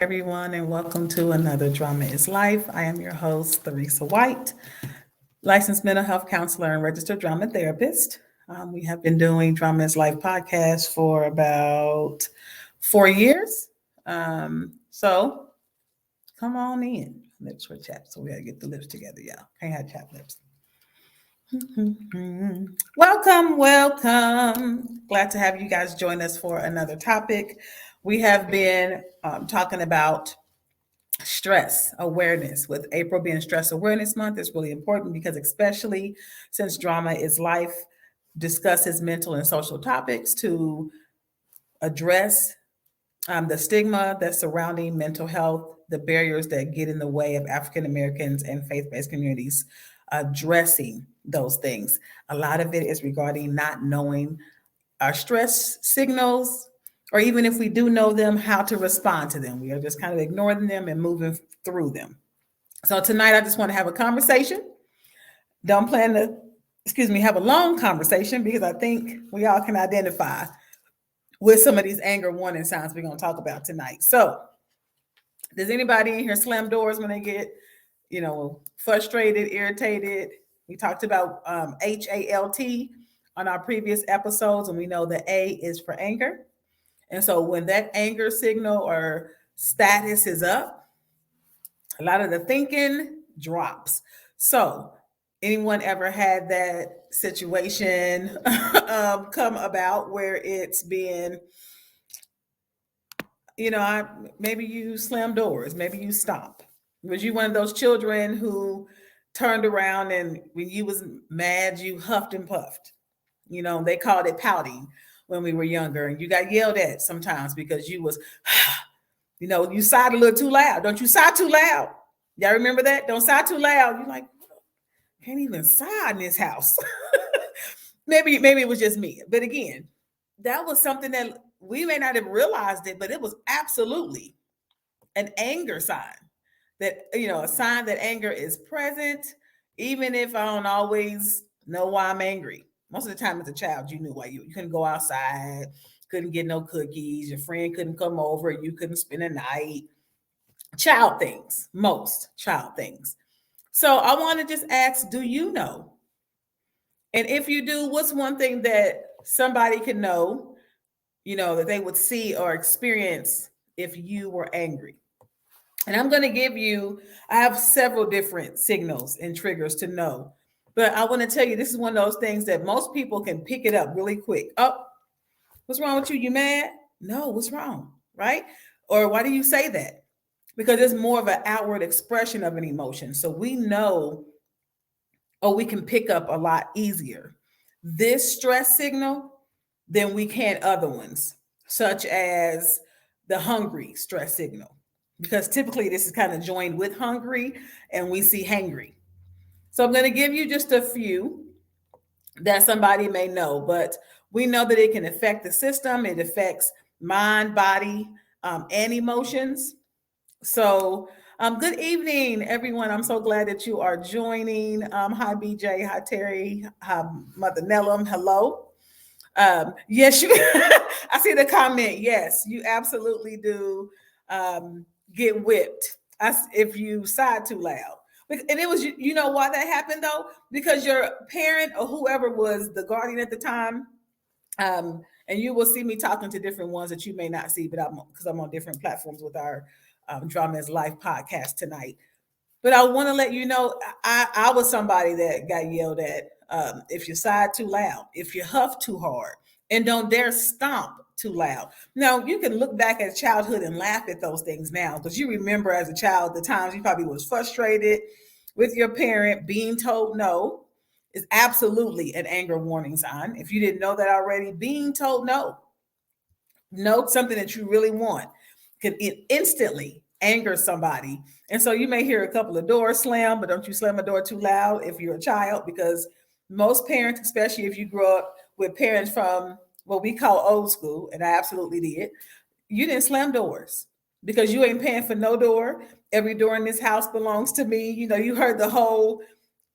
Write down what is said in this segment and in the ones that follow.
Everyone, and welcome to another Drama is Life. I am your host, Theresa White, licensed mental health counselor and registered drama therapist. We have been doing Drama is Life podcast for about 4 years. So come on in. Lips were chapped, so we gotta get the lips together, y'all. Can't have chapped lips. Welcome, welcome. Glad to have you guys join us for another topic. We have been talking about stress awareness. With April being Stress Awareness Month, it's really important because, especially since Drama is Life discusses mental and social topics to address the stigma that's surrounding mental health, the barriers that get in the way of African Americans and faith based communities addressing those things. A lot of it is regarding not knowing our stress signals, or even if we do know them, how to respond to them. We are just kind of ignoring them and moving through them. So tonight, I just want to have a conversation. Don't plan to, have a long conversation because I think we all can identify with some of these anger warning signs we're going to talk about tonight. So, does anybody in here slam doors when they get, frustrated, irritated? We talked about HALT on our previous episodes, and we know the A is for anger. And so when that anger signal or status is up, a lot of the thinking drops. So anyone ever had that situation come about where it's been, maybe you slam doors, maybe you stomp? Was you one of those children who turned around and when you was mad, you huffed and puffed? They called it pouting when we were younger, and you got yelled at sometimes because you was, you sighed a little too loud. Don't you sigh too loud? Y'all remember that? Don't sigh too loud. You're like, can't even sigh in this house. maybe it was just me. But again, that was something that we may not have realized it, but it was absolutely an anger sign. That, a sign that anger is present, even if I don't always know why I'm angry. Most of the time as a child, you knew why you couldn't go outside, couldn't get no cookies, your friend couldn't come over, you couldn't spend a night. Child things, most child things. So I want to just ask, do you know? And if you do, what's one thing that somebody can know, that they would see or experience if you were angry? And I'm going to give you, I have several different signals and triggers to know. But I want to tell you, this is one of those things that most people can pick it up really quick. Oh, what's wrong with you? You mad? No, what's wrong? Right? Or why do you say that? Because it's more of an outward expression of an emotion. So we know, or we can pick up a lot easier this stress signal than we can other ones, such as the hungry stress signal. Because typically this is kind of joined with hungry and we see hangry. So I'm going to give you just a few that somebody may know, but we know that it can affect the system. It affects mind, body, and emotions. So good evening, everyone. I'm so glad that you are joining. Hi, BJ. Hi, Terry. Hi, Mother Nellum. Hello. Yes, you. I see the comment. Yes, you absolutely do get whipped if you sigh too loud. And it was, you know why that happened though? Because your parent or whoever was the guardian at the time, and you will see me talking to different ones that you may not see, but because I'm on different platforms with our Drama is Life podcast tonight. But I want to let you know, I was somebody that got yelled at if you sigh too loud, if you huff too hard, and don't dare stomp too loud. Now, you can look back at childhood and laugh at those things now because you remember as a child the times you probably was frustrated with your parent. Being told no is absolutely an anger warning sign. If you didn't know that already, being told no, something that you really want, can instantly anger somebody. And so you may hear a couple of doors slam, but don't you slam a door too loud if you're a child, because most parents, especially if you grow up with parents from what we call old school, and I absolutely did, you didn't slam doors because you ain't paying for no door. Every door in this house belongs to me. You heard the whole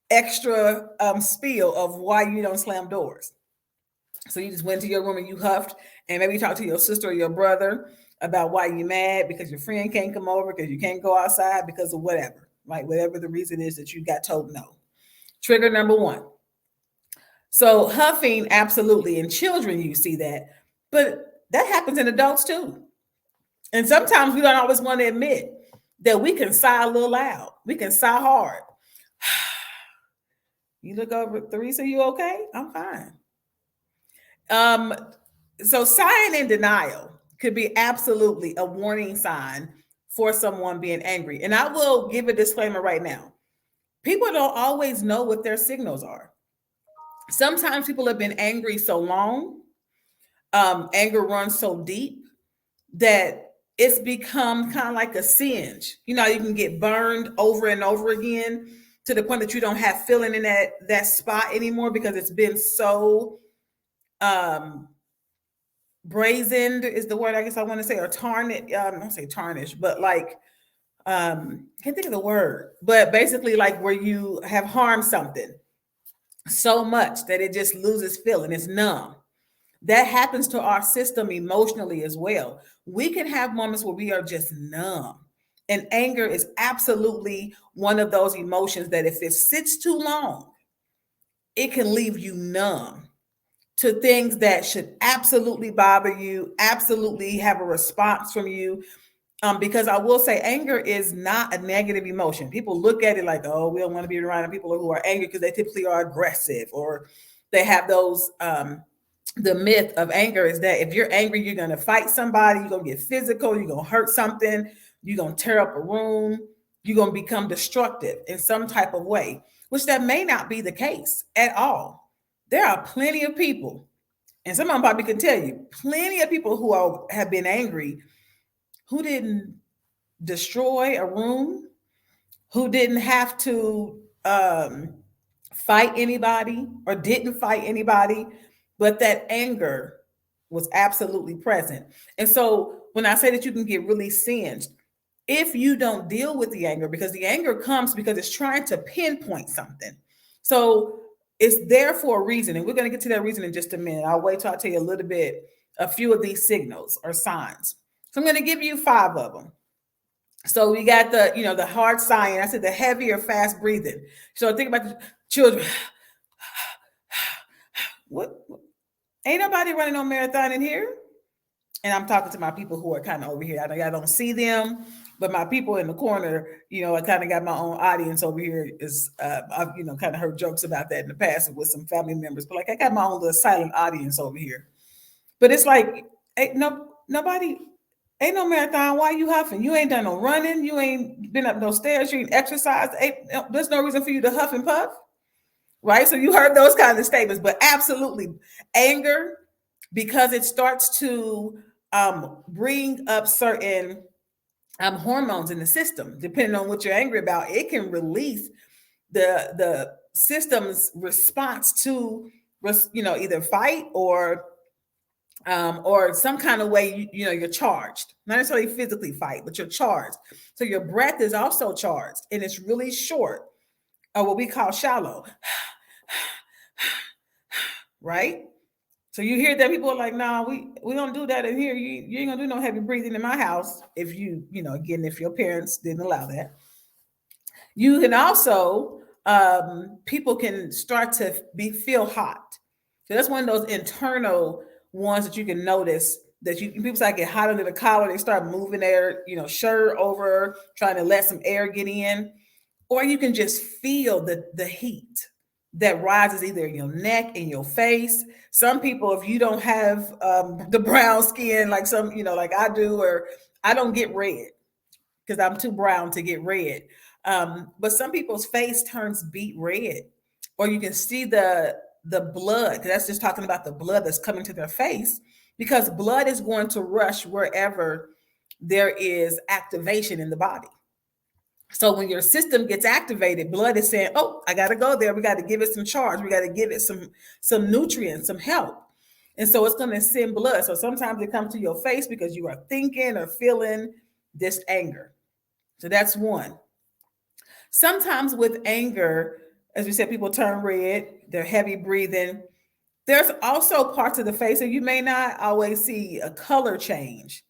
extra spiel of why you don't slam doors. So you just went to your room and you huffed and maybe talked to your sister or your brother about why you're mad because your friend can't come over, because you can't go outside, because of whatever, right? Whatever the reason is that you got told no. Trigger number one. So huffing, absolutely. In children, you see that, but that happens in adults too. And sometimes we don't always want to admit that we can sigh a little loud. We can sigh hard. You look over, Theresa, you okay? I'm fine. Um, so sighing in denial could be absolutely a warning sign for someone being angry. And I will give a disclaimer right now. People don't always know what their signals are. Sometimes people have been angry so long, anger runs so deep that it's become kind of like a singe. You know, you can get burned over and over again to the point that you don't have feeling in that spot anymore because it's been so brazened is the word I guess I want to say, or tarnished. I don't say tarnished, but like can't think of the word, but basically like where you have harmed something so much that it just loses feeling. It's numb. That happens to our system emotionally as well. We can have moments where we are just numb. And anger is absolutely one of those emotions that if it sits too long, it can leave you numb to things that should absolutely bother you, absolutely have a response from you. Because I will say anger is not a negative emotion. People look at it like, oh, we don't want to be around people who are angry because they typically are aggressive or they have those the myth of anger is that if you're angry, you're going to fight somebody, you're going to get physical, you're going to hurt something, you're going to tear up a room, you're going to become destructive in some type of way, which that may not be the case at all. There are plenty of people, and some of them probably can tell you, plenty of people who have been angry who didn't destroy a room, who didn't have to fight anybody or didn't fight anybody, but that anger was absolutely present. And so when I say that you can get really singed, if you don't deal with the anger, because the anger comes because it's trying to pinpoint something. So it's there for a reason. And we're going to get to that reason in just a minute. I'll wait till I tell you a little bit, a few of these signals or signs. So I'm going to give you 5 of them. So we got the hard sighing. I said the heavy or fast breathing. So think about the children. What? Ain't nobody running on marathon in here. And I'm talking to my people who are kind of over here. I know y'all don't see them, but my people in the corner, I kind of got my own audience over here. Is I've kind of heard jokes about that in the past with some family members, but like I got my own little silent audience over here. But it's like, nobody, ain't no marathon. Why you huffing? You ain't done no running. You ain't been up no stairs. You ain't exercised. There's no reason for you to huff and puff, right? So you heard those kinds of statements, but absolutely, anger, because it starts to bring up certain hormones in the system. Depending on what you're angry about, it can release the system's response to either fight or some kind of way you're charged. Not necessarily physically fight, but you're charged. So your breath is also charged, and it's really short, or what we call shallow. Right? So you hear that people are like, "Nah, we don't do that in here. You ain't gonna do no heavy breathing in my house." If again, if your parents didn't allow that. You can also people can start to feel hot. So that's one of those internal ones that you can notice that people start get hot under the collar. They start moving their shirt over, trying to let some air get in, or you can just feel the heat that rises either in your neck, in your face. Some people, if you don't have the brown skin like some, like I do, or I don't get red because I'm too brown to get red. But some people's face turns beet red, or you can see the blood. That's just talking about the blood that's coming to their face, because blood is going to rush wherever there is activation in the body. So when your system gets activated, blood is saying, "Oh, I got to go there. We got to give it some charge. We got to give it some nutrients, some help." And so it's going to send blood. So sometimes it comes to your face because you are thinking or feeling this anger. So that's one. Sometimes with anger, as we said, people turn red, they're heavy breathing. There's also parts of the face that you may not always see a color change.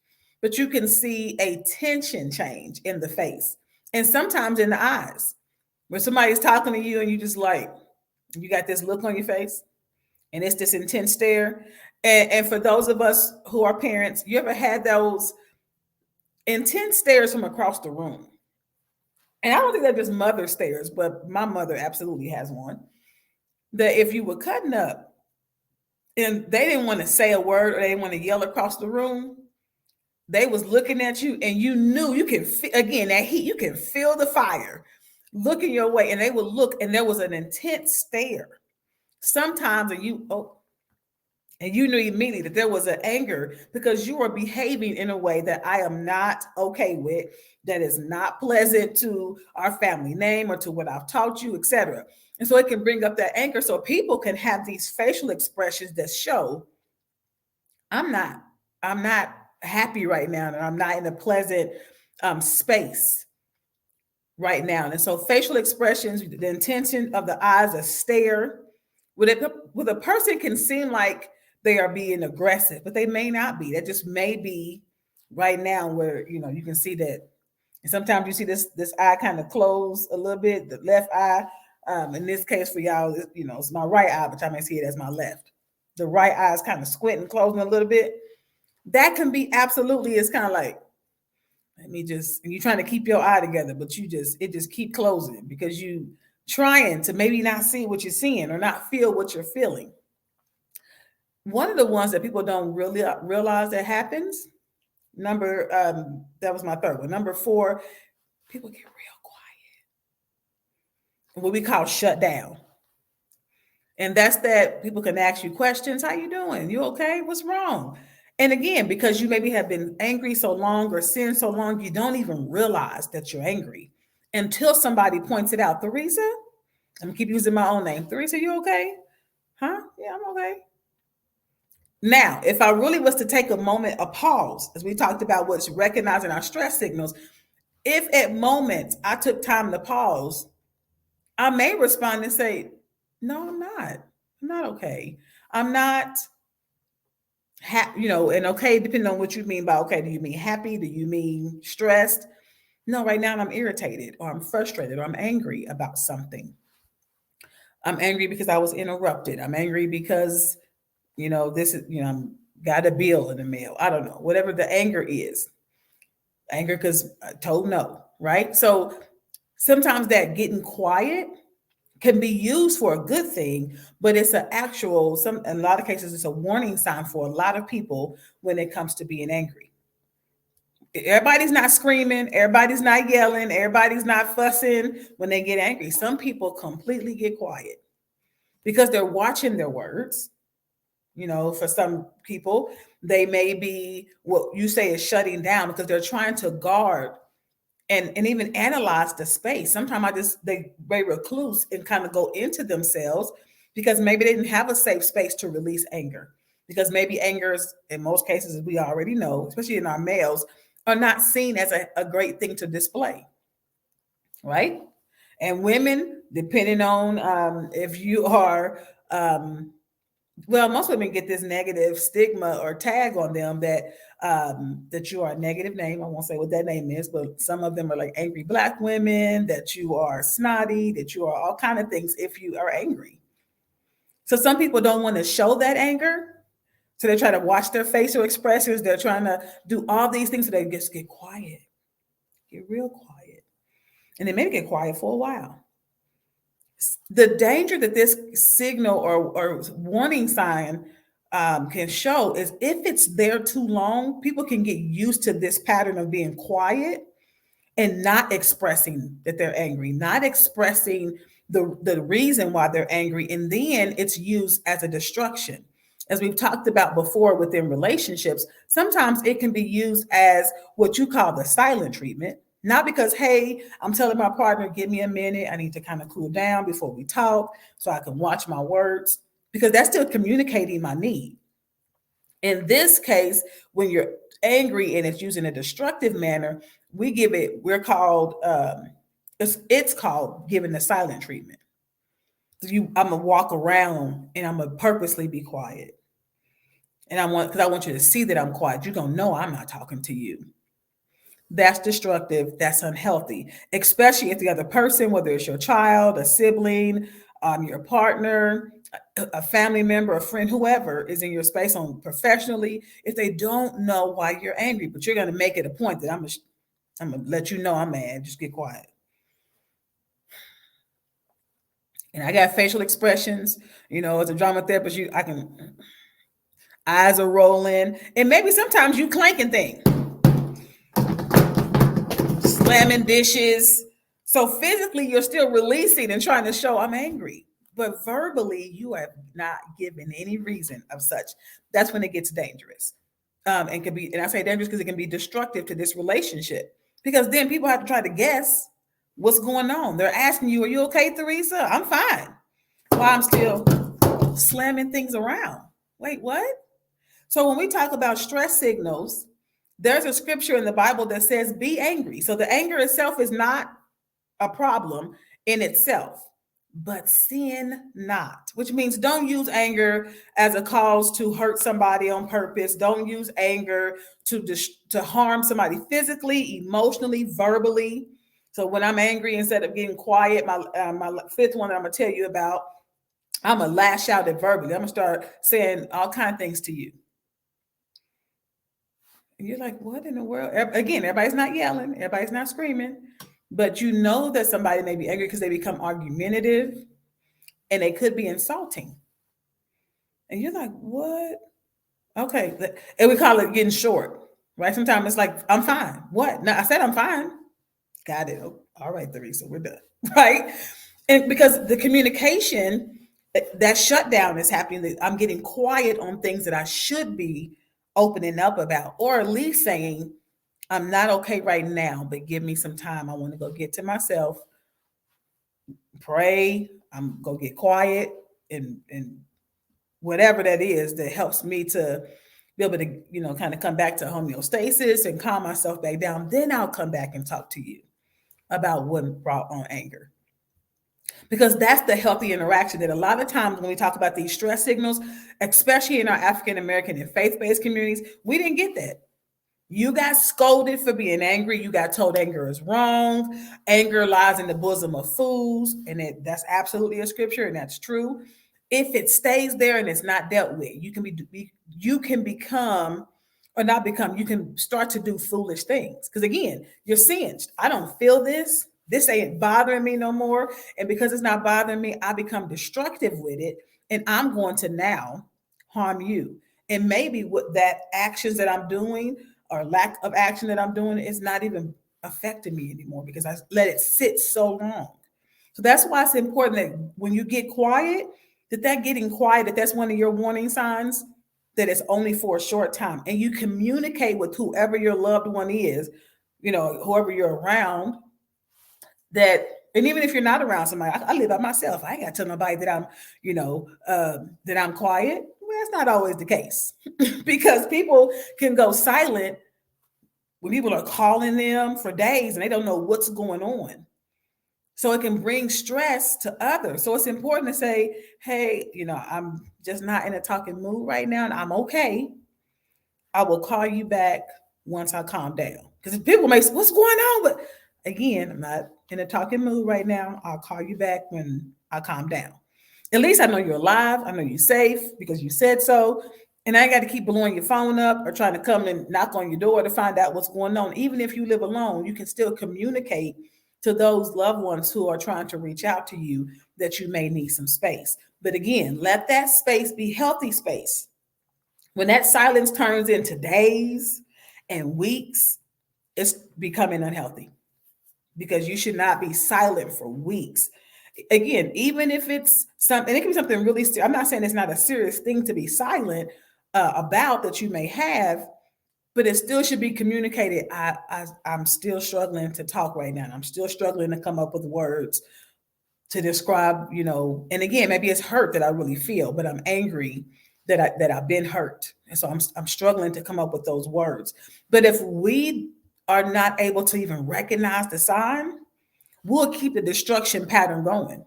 but you can see a tension change in the face and sometimes in the eyes. When somebody's talking to you and you just like, you got this look on your face and it's this intense stare. And for those of us who are parents, you ever had those intense stares from across the room? And I don't think they're just mother stares, but my mother absolutely has one. That if you were cutting up and they didn't want to say a word or they didn't want to yell across the room, they was looking at you and you knew you can again that heat, you can feel the fire looking your way, and they would look and there was an intense stare. Sometimes and you knew immediately that there was an anger because you were behaving in a way that I am not okay with, that is not pleasant to our family name or to what I've taught you, etc. And so it can bring up that anger. So people can have these facial expressions that show I'm not, I'm not happy right now, and I'm not in a pleasant space right now. And so facial expressions, the intention of the eyes, a stare, with a person can seem like they are being aggressive, but they may not be. That just may be right now where you can see that. And sometimes you see this eye kind of close a little bit, the left eye. In this case for y'all, it's my right eye, but y'all may see it as my left. The right eye is kind of squinting, closing a little bit. That can be absolutely, it's kind of like, let me just, and you're trying to keep your eye together, but it just keep closing because you trying to maybe not see what you're seeing or not feel what you're feeling. One of the ones that people don't really realize that happens, that was my third one. Number 4, people get real quiet. What we call shut down. And that's that people can ask you questions. How you doing? You okay? What's wrong? And again, because you maybe have been angry so long or sinned so long, you don't even realize that you're angry until somebody points it out. Theresa, I'm gonna keep using my own name. Theresa, you okay? Huh? Yeah, I'm okay. Now, if I really was to take a moment, a pause, as we talked about what's recognizing our stress signals, if at moments I took time to pause, I may respond and say, no, I'm not. I'm not okay. I'm not and okay, depending on what you mean by okay, do you mean happy? Do you mean stressed? No, right now I'm irritated or I'm frustrated or I'm angry about something. I'm angry because I was interrupted. I'm angry because, this is, I'm got a bill in the mail. I don't know, whatever the anger is. Anger because I told no, right? So sometimes that getting quiet can be used for a good thing, but it's in a lot of cases, it's a warning sign for a lot of people when it comes to being angry. Everybody's not screaming, everybody's not yelling, everybody's not fussing when they get angry. Some people completely get quiet because they're watching their words. For some people, they may be what you say is shutting down because they're trying to guard and even analyze the space. Sometimes they very recluse and kind of go into themselves because maybe they didn't have a safe space to release anger. Because maybe anger is, in most cases, as we already know, especially in our males, are not seen as a great thing to display, right? And women, depending on if you are well, most women get this negative stigma or tag on them that you are a negative name. I won't say what that name is, but some of them are like angry Black women, that you are snotty, that you are all kind of things if you are angry. So some people don't want to show that anger. So they try to watch their facial expressions. They're trying to do all these things so they just get quiet, get real quiet. And they maybe get quiet for a while. The danger that this signal or warning sign can show is if it's there too long, people can get used to this pattern of being quiet and not expressing that they're angry, not expressing the reason why they're angry. And then it's used as a destruction. As we've talked about before within relationships, sometimes it can be used as what you call the silent treatment. Not because, hey, I'm telling my partner, give me a minute. I need to kind of cool down before we talk so I can watch my words, because that's still communicating my need. In this case, when you're angry and it's used in a destructive manner, we're called, it's called giving the silent treatment. I'm going to walk around and I'm going to purposely be quiet. And because I want you to see that I'm quiet. You're going to know I'm not talking to you. That's destructive. That's unhealthy, especially if the other person, whether it's your child, a sibling, your partner, a family member, a friend, whoever is in your space on professionally, if they don't know why you're angry, but you're going to make it a point that I'm going to let you know I'm mad. Just get quiet. And I got facial expressions, as a drama therapist, I can, eyes are rolling, and maybe sometimes you clanking things, slamming dishes. So physically, you're still releasing and trying to show I'm angry. But verbally, you have not given any reason of such. That's when it gets dangerous. And can be, and I say dangerous because it can be destructive to this relationship. Because then people have to try to guess what's going on. They're asking you, "Are you okay, Theresa?" I'm fine. While I'm still slamming things around. Wait, what? So when we talk about stress signals, there's a scripture in the Bible that says, "Be angry." So the anger itself is not a problem in itself, but sin not, which means don't use anger as a cause to hurt somebody on purpose. Don't use anger to harm somebody physically, emotionally, verbally. So when I'm angry, instead of getting quiet, my fifth one that I'm gonna tell you about, I'm gonna lash out at verbally. I'm gonna start saying all kind of things to you. And you're like, what in the world? Again, everybody's not yelling, everybody's not screaming, but you know that somebody may be angry because they become argumentative and they could be insulting. And you're like, what? Okay. And we call it getting short, right? Sometimes it's like, I'm fine. What? No, I said I'm fine. Got it. Oh, all right, Theresa, we're done. Right? And because the communication, that shutdown is happening, I'm getting quiet on things that I should be opening up about, or at least saying, I'm not okay right now, but give me some time. I want to go get to myself, pray. I'm go get quiet and whatever that is that helps me to be able to, kind of come back to homeostasis and calm myself back down. Then I'll come back and talk to you about what brought on anger. Because that's the healthy interaction that a lot of times when we talk about these stress signals, especially in our African American and faith-based communities, we didn't get that. You got scolded for being angry. You got told anger is wrong. Anger lies in the bosom of fools. And that's absolutely a scripture, and that's true. If it stays there and it's not dealt with, you can become, or not become, you can start to do foolish things. Because again, you're singed. I don't feel this. This ain't bothering me no more. And because it's not bothering me, I become destructive with it. And I'm going to now harm you. And maybe what that actions that I'm doing or lack of action that I'm doing is not even affecting me anymore because I let it sit so long. So that's why it's important that when you get quiet, that getting quiet, that's one of your warning signs that it's only for a short time. And you communicate with whoever your loved one is, whoever you're around, that, and even if you're not around somebody, I live by myself. I ain't got to tell nobody that I'm, that I'm quiet. Well, that's not always the case because people can go silent when people are calling them for days and they don't know what's going on. So it can bring stress to others. So it's important to say, hey, I'm just not in a talking mood right now and I'm okay. I will call you back once I calm down. Because people may say, what's going on? But again, I'm not in a talking mood right now. I'll call you back when I calm down. At least I know you're alive. I know you're safe because you said so. And I ain't got to keep blowing your phone up or trying to come and knock on your door to find out what's going on. Even if you live alone, you can still communicate to those loved ones who are trying to reach out to you that you may need some space. But again, let that space be healthy space. When that silence turns into days and weeks, it's becoming unhealthy because you should not be silent for weeks. Again, even if it's something, it can be something really serious. I'm not saying it's not a serious thing to be silent about that you may have, but it still should be communicated. I'm still struggling to talk right now. I'm still struggling to come up with words to describe, and again, maybe it's hurt that I really feel, but I'm angry that I've been hurt. And so I'm struggling to come up with those words. But if we are not able to even recognize the sign, we'll keep the destruction pattern going.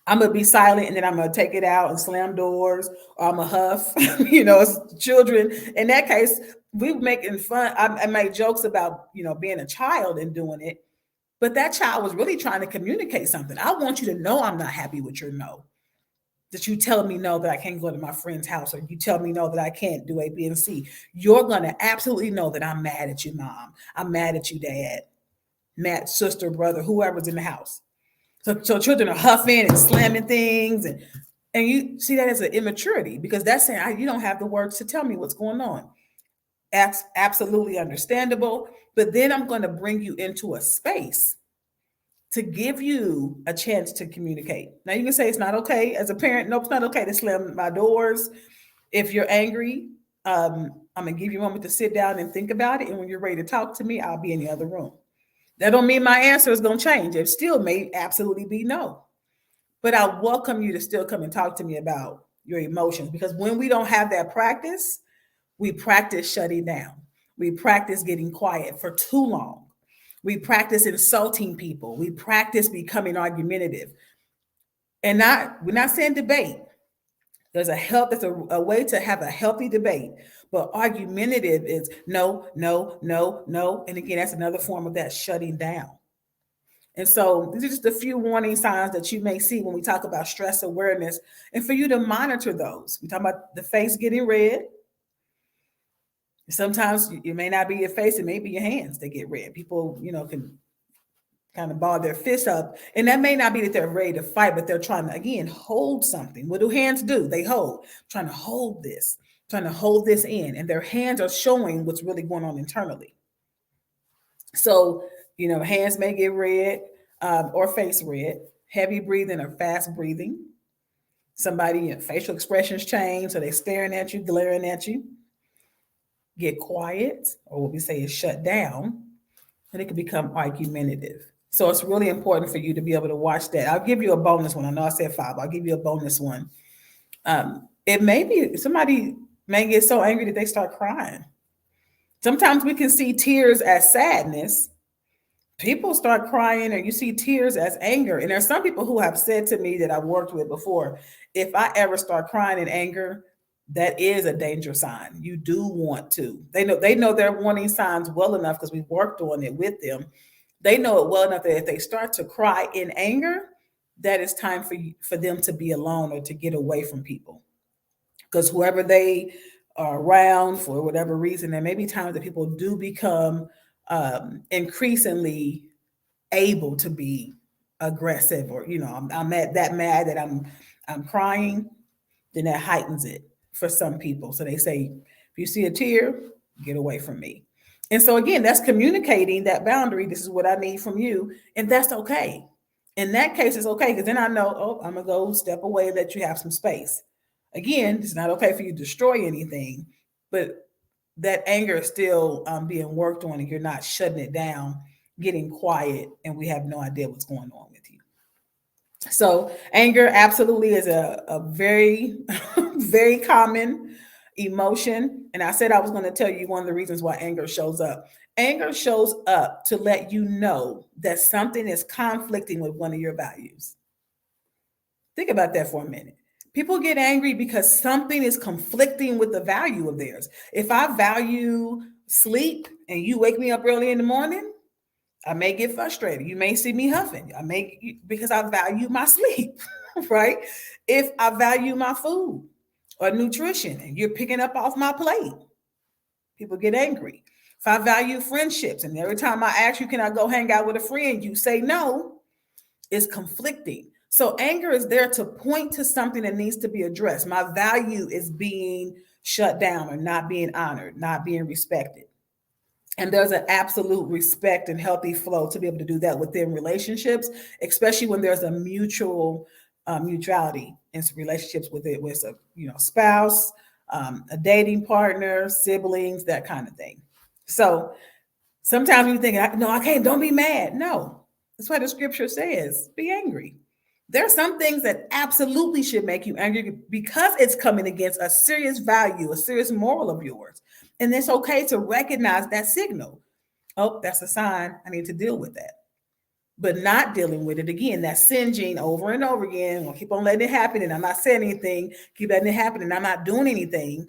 I'm gonna be silent and then I'm gonna take it out and slam doors or I'm a huff. You know, it's children. In that case, we were making fun. I made jokes about, you know, being a child and doing it, but that child was really trying to communicate something. I want you to know I'm not happy with your no. That you tell me no that I can't go to my friend's house, or you tell me no that I can't do A, B, and C. You're gonna absolutely know that I'm mad at you, mom. I'm mad at you, dad. Mad sister, brother, whoever's in the house. So children are huffing and slamming things, and you see that as an immaturity because that's saying you don't have the words to tell me what's going on. That's absolutely understandable. But then I'm going to bring you into a space to give you a chance to communicate. Now you can say it's not okay as a parent. Nope, it's not okay to slam my doors. If you're angry, I'm gonna give you a moment to sit down and think about it. And when you're ready to talk to me, I'll be in the other room. That don't mean my answer is gonna change. It still may absolutely be no. But I welcome you to still come and talk to me about your emotions because when we don't have that practice, we practice shutting down. We practice getting quiet for too long. We practice insulting people. We practice becoming argumentative. And we're not saying debate. There's a way to have a healthy debate. But argumentative is no, no, no, no. And again, that's another form of that shutting down. And so these are just a few warning signs that you may see when we talk about stress awareness and for you to monitor those. We talk about the face getting red. Sometimes it may not be your face, it may be your hands that get red. People, you know, can kind of ball their fists up. And that may not be that they're ready to fight, but they're trying to, again, hold something. What do hands do? They hold, trying to hold this, trying to hold this in. And their hands are showing what's really going on internally. So, you know, hands may get red or face red, heavy breathing or fast breathing. Somebody, you know, facial expressions change. So they're staring at you, glaring at you. Get quiet, or what we say is shut down, and it can become argumentative. So it's really important for you to be able to watch that. I'll give you a bonus one. I know I said 5. I'll give you a bonus one. It may be somebody may get so angry that they start crying. Sometimes we can see tears as sadness. People start crying, or you see tears as anger. And there's some people who have said to me that I've worked with before, if I ever start crying in anger, that is a danger sign. You do want to. They know their warning signs well enough because we've worked on it with them. They know it well enough that if they start to cry in anger, that it's time for them to be alone or to get away from people. Because whoever they are around for whatever reason, there may be times that people do become increasingly able to be aggressive, or you know, I'm that mad that I'm crying, then that heightens it for some people. So they say, if you see a tear, get away from me. And so again, that's communicating that boundary. This is what I need from you, and that's okay. In that case, it's okay because then I know, oh, I'm gonna go step away and let you have some space. Again, it's not okay for you to destroy anything, but that anger is still being worked on, and you're not shutting it down, getting quiet, and we have no idea what's going on with you. So anger absolutely is a very, very common emotion. And I said I was going to tell you one of the reasons why anger shows up. Anger shows up to let you know that something is conflicting with one of your values. Think about that for a minute. People get angry because something is conflicting with the value of theirs. If I value sleep and you wake me up early in the morning, I may get frustrated. You may see me huffing. Because I value my sleep, right? If I value my food or nutrition and you're picking up off my plate, people get angry. If I value friendships and every time I ask you, can I go hang out with a friend, you say no, it's conflicting. So anger is there to point to something that needs to be addressed. My value is being shut down or not being honored, not being respected. And there's an absolute respect and healthy flow to be able to do that within relationships, especially when there's a mutuality in relationships with a spouse, a dating partner, siblings, that kind of thing. So sometimes we think, no, I can't. Don't be mad. No, that's why the scripture says, be angry. There are some things that absolutely should make you angry because it's coming against a serious value, a serious moral of yours. And it's okay to recognize that signal. Oh, that's a sign. I need to deal with that. but not dealing with it again, that singeing over and over again, I'll keep on letting it happen and I'm not saying anything, keep letting it happen and I'm not doing anything,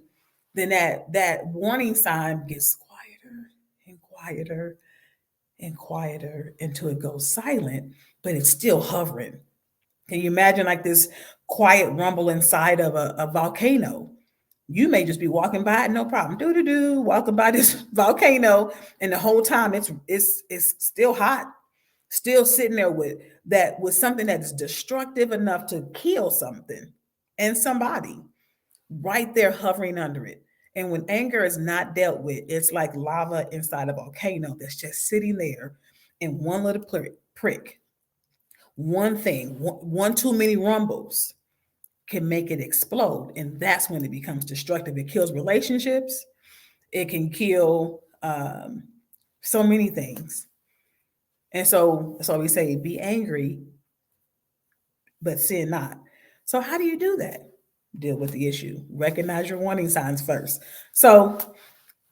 then that warning sign gets quieter and quieter and quieter until it goes silent, but it's still hovering. Can you imagine like this quiet rumble inside of a volcano? You may just be walking by it, no problem. Do do do, walking by this volcano, and the whole time it's still hot, still sitting there with something that's destructive enough to kill something and somebody right there hovering under it. And when anger is not dealt with, it's like lava inside a volcano that's just sitting there in one little prick. One thing, one too many rumbles can make it explode. And that's when it becomes destructive. It kills relationships, it can kill so many things. And so we say, be angry, but sin not. So, how do you do that? Deal with the issue. Recognize your warning signs first. So,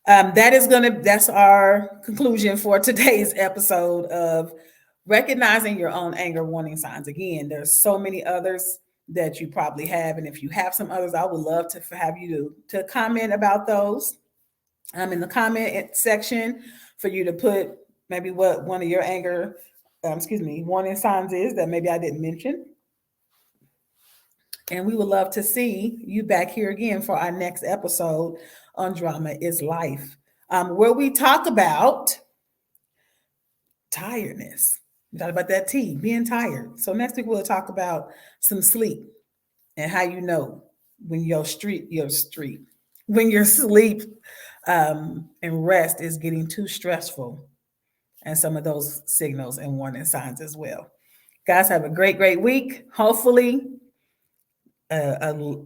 that's our conclusion for today's episode of recognizing your own anger warning signs. Again, there's so many others that you probably have, and if you have some others, I would love to have you to comment about those in the comment section, for you to put maybe what one of your anger warning signs is that maybe I didn't mention. And we would love to see you back here again for our next episode on Drama is Life, where we talk about tiredness. We talk about that T, being tired. So next week we'll talk about some sleep and how you know when when your sleep and rest is getting too stressful, and some of those signals and warning signs as well. Guys, have a great, great week. Hopefully, a,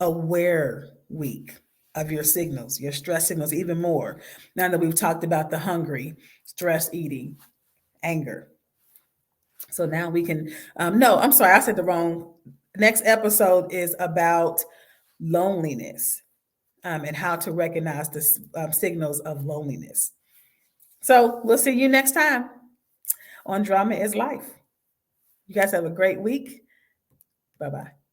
aware week of your signals, your stress signals, even more. Now that we've talked about the hungry, stress eating, anger. So now we can, no, I'm sorry, I said the wrong. Next episode is about loneliness, and how to recognize the signals of loneliness. So we'll see you next time on Drama is Life. You guys have a great week. Bye bye.